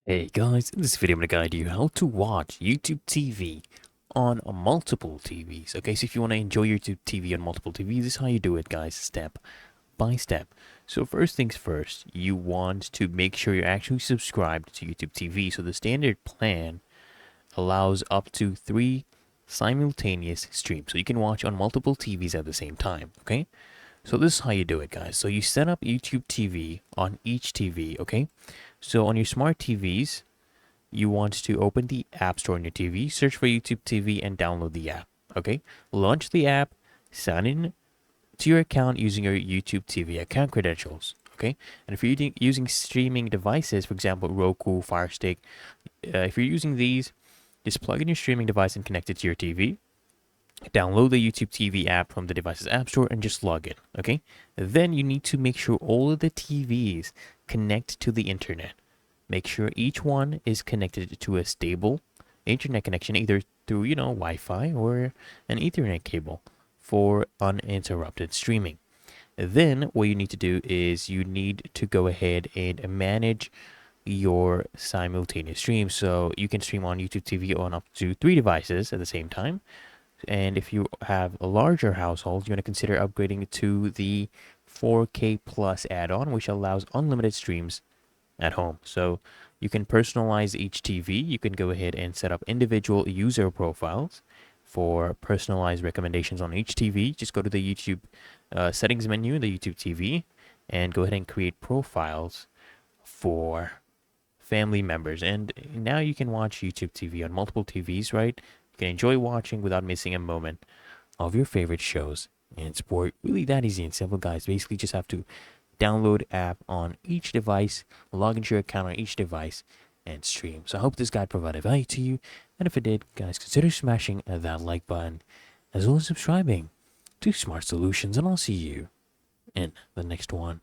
Hey guys, in this video I'm going to guide you how to watch YouTube TV on multiple TVs. Okay, so if you want to enjoy YouTube TV on multiple TVs, this is how you do it, guys, step by step. So first things first, you want to make sure you're actually subscribed to YouTube TV. So the standard plan allows up to 3 simultaneous streams. So you can watch on multiple TVs at the same time, okay? So this is how you do it, guys. So you set up YouTube TV on each TV, okay? So on your smart TVs, you want to open the App Store on your TV, search for YouTube TV, and download the app. Okay? Launch the app, sign in to your account using your YouTube TV account credentials. Okay? And if you're using streaming devices, for example, Roku, Fire Stick, if you're using these, just plug in your streaming device and connect it to your TV. Download the YouTube TV app from the device's App Store and just log in. Okay? Then you need to make sure all of the TVs connect to the internet. Make sure each one is connected to a stable internet connection, either through, Wi-Fi or an Ethernet cable for uninterrupted streaming. Then what you need to do is you need to go ahead and manage your simultaneous stream. So you can stream on YouTube TV on up to 3 devices at the same time. And if you have a larger household, you want to consider upgrading to the 4K Plus add-on, which allows unlimited streams at home. So you can personalize each TV. You can go ahead and set up individual user profiles for personalized recommendations on each TV. Just go to the YouTube settings menu in the YouTube TV and go ahead and create profiles for family members. And now you can watch YouTube TV on multiple TVs, right? You can enjoy watching without missing a moment of your favorite shows and sport. Really that easy and simple, guys. Basically just have to download app on each device, log into your account on each device, and stream. So I hope this guide provided value to you. And if it did, guys, consider smashing that like button as well as subscribing to Smart Solutions. And I'll see you in the next one.